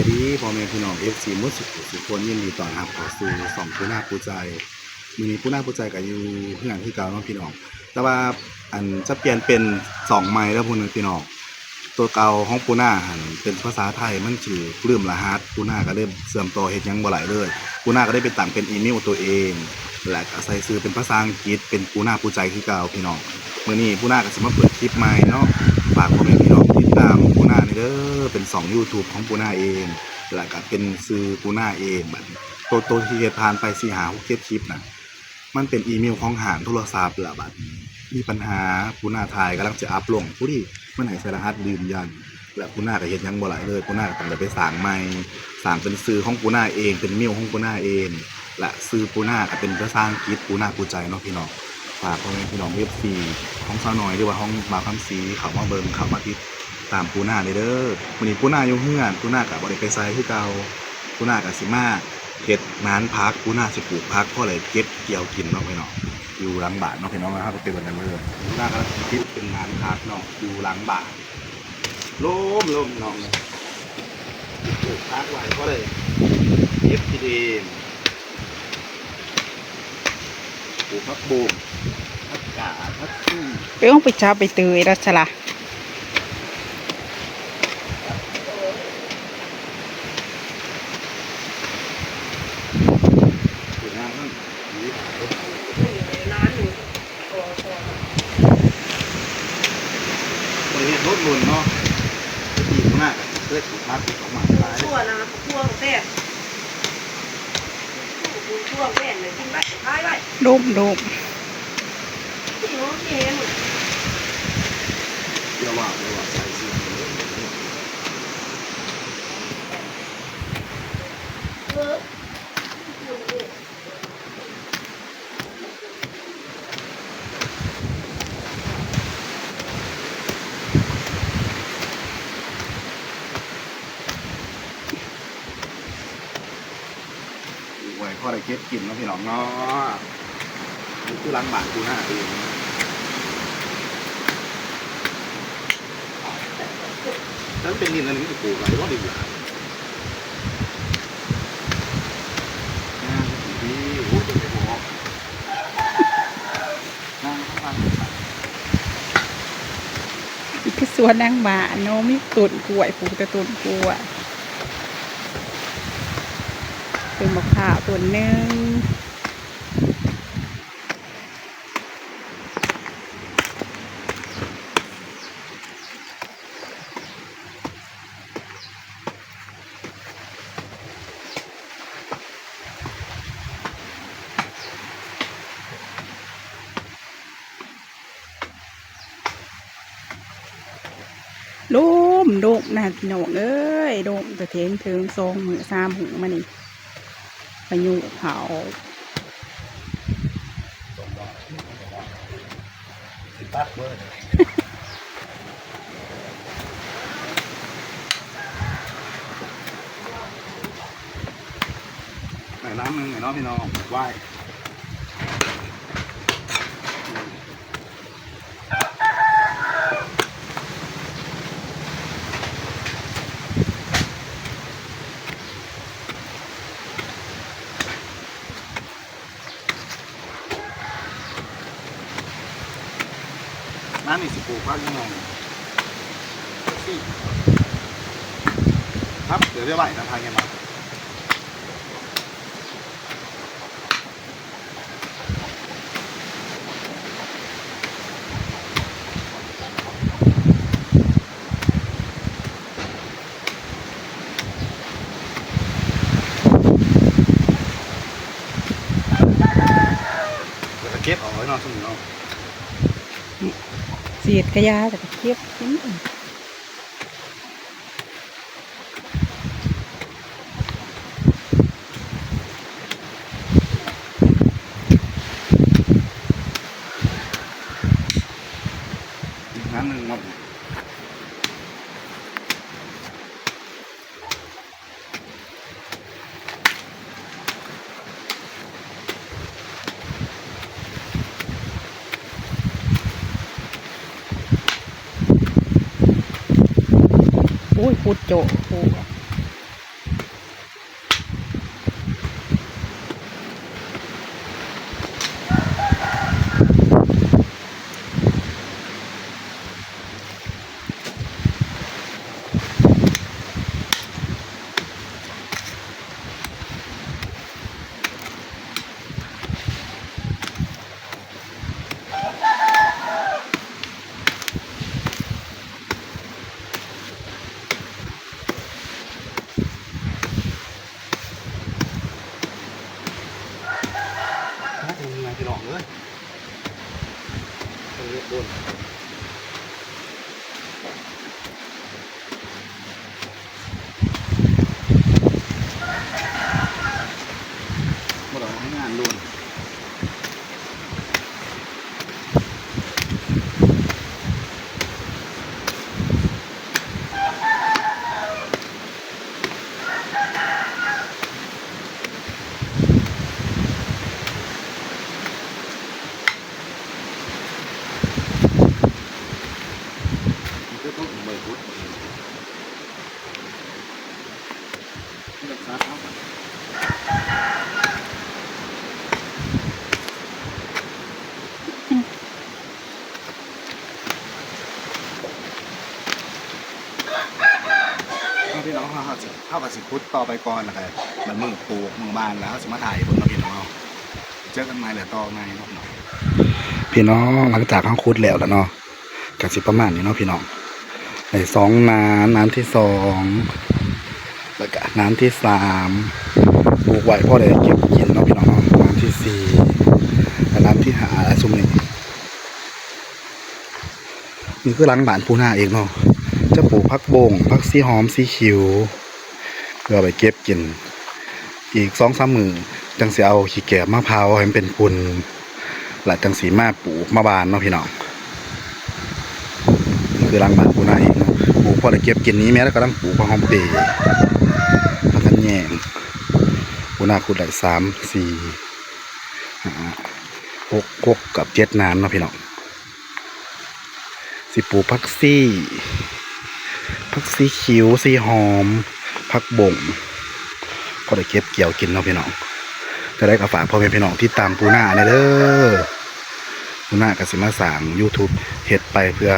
ดีพ่อแม่พี่น้องFCมุดสุขคนยินดีต้อนรับเข้าสู่สองปูนาปูใจมื้อนี้ปูนาปูใจก็อยู่เฮือนคือเก่าเนาะพี่น้องแต่ว่าอันจะเปลี่ยนเป็น2ไม้แล้วพี่น้องตัวเก่าของปูนาหันเป็นภาษาไทยมันชื่อลืมรหัสปูนาก็เลยเสื่อมต่อเฮ็ดหยังบ่ไหลเลยปูนาก็ได้ไปตั้งเป็นอีเมลตัวเองและก็ใส่ชื่อเป็นภาษาอังกฤษเป็นปูนาปูใจคือเก่าพี่น้องมื้อนี้ปูนาก็สิมาเปิดคลิปใหม่เนาะฝากพ่อแม่พี่น้องติดตามปูนาเด้อเป็น2 YouTube ของปูนาเองแล้วก็เป็นซื้อปูนาเองบัดตัวที่เฮ็ดผ่านไป4 5 6 7คลิปน่ะมันเป็นอีเมลของห้างโทรศัพท์ล่ะบัดมีปัญหาปูนาถ่ายกำลังจะอัปลงผู้ที่มันให้ใส่รหัสยืนยันและปูนาก็เฮ็ดหยังบ่หลายเลยปูนาก็ต้องได้ไปสร้างใหม่สร้างเป็นซื้อของปูนาเองเป็นเมลของปูนาเองและซื้อปูนาก็เป็นภาษาอังกฤษปูนาปูใจเนาะพี่น้องฝากพ่อแม่พี่น้อง FC ของสาวน้อยหรือว่าของบ่าวคำศรีเข้ามาเบิ่งเข้ามาติดตามปูนาเด้อมื้อนี้ปูนาอยู่เฮือนปูนาก็บ่ได้ไปไสคือเก่าปูนาก็สิมาเฮ็ดนานพักปูนาสิปลูกผักพอเลยเก็บเกี่ยวกินเนาะพี่น้องอยู่หลังบ้านเนาะพี่น้องนะครับก็เป็นแบบนั้นเลยปูนาก็คิดเป็นนานพักเนาะอยู่หลังบ้านลมน้องปลูกผักไว้พอเลยเก็บกินเองปลูกผักบุ้งผักกาดผักชีไปต้องไปจับไปเตยรัชละรถลุนเนาะดีมากเลือดมากของมันตายทั่วนะทั่วแซ่บทั่วแซ่บเลยกินไปท้ายไปโดมที่น้องเห็นเดี๋ยวว่าใส่เสื้อไว้ข้อได้เก็บกินนะพี่น้องเนาะคือล้างบาทกูหน้าเองฉันเป็นดินอันนี้จะปลูกอะไรว่าดีกว่าดีโอ้ยเป็นหัวนั่งข้างอีกคือสวนนางบาโนมีต้นกล้วยปลูกแต่ต้นกล้วยเป็นมะพร้าวต้นหนึ่งโดมนะพี่น้องเอ้ยโดมแต่เทงถึงทรงมือ3 หูมานี่พายุเขาตัดเบอร์ไหนน้ำนึงไหนน้องพี่น้องไหวน้ำนี่สิปลูกพักยังไงครับเดี๋ยวจะไหวนะทางยังไงเดี๋ยวจะเก็บเอาไว้นอนสมุนเอาเสียดกระยาแต่เทียบน้ำหนึ่งหมดโอ้ยพูดโจพูด รุ่นมาเราให้งานรุ่นมันก็ต้องใบพุทธรักษาเขาก่อนพี่น้องเขาสิเข้ากับสิพุทธต่อไปก่อนนะครับมันมือปลูกมือบานแล้วสิมาถ่ายบนมาพี่น้องเจอกันใหม่เหลือต่อในเนาะพี่น้องหลังจากเขาคุดแล้วเนาะกันสิประมาณนี้เนาะพี่น้องใน2 น้ำที่2แล้วก็น้ำที่3ปลูกไว้พ่อได้เก็บกินเนาะพี่น้องเนาะน้ำที่4และน้ำที่5ซุ่มนี่คือหลังบ้านปูนาเองเนาะจะปลูกผักบงผักซีหอมซีคิวเพื่อไปเก็บกินอีก2-3 มื้อจังสิเอาขี้แกะมะพร้าวให้มันเป็นปุ่นและจังสีมาปลูกมาบานเนาะพี่น้องนี่คือหลังบ้านปูนาเองเนาะปลูกพอได้เก็บกินนี้แม้แล้วก็ต้องปลูกผักหอมเปรย์ผักกันแยงปูนาขุดได้3 4 5 6กับ7 น้ำเนาะพี่น้องสิปลูกผักซีคิ้วซีหอมผักบ่งก็ได้เก็บเกี่ยวกินเนาะพี่น้องจะได้กับฝากพ่อแม่พี่น้องที่ตามปูนาเนี่ยเด้อปูนากับสิมาสร้าง YouTube เฮ็ดไปเพื่อ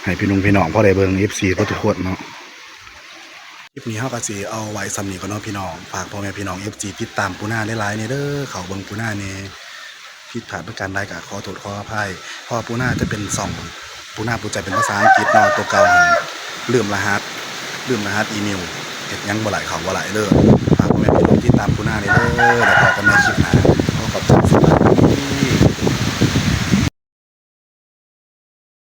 ให้พี่น้องพ่อได้เบิ่ง FC ทุกคนเนาะคลิปนี้เฮาก็สิเอาไว้ซ้ำนี้ก่อนเนาะพี่น้องฝากพ่อแม่พี่น้อง FC ติดตามปูนาหลายๆเนี่ยเด้อเขาเบิ่งปูนาเนี่ยผิดพลาดประการใดก็ขอโทษขออภัยเพราะปูนาจะเป็นปูนาปูใจเป็นภาษาอังกฤษเนาะตัวเก่าลืมรหัสอีเมลเฮ็ดยังบ่หลายเขาบ่หลายเด้อฝากพ่อแม่พี่น้องที่ตามปูนาเนี่ยเด้อแล้วพบกันในคลิปหน้า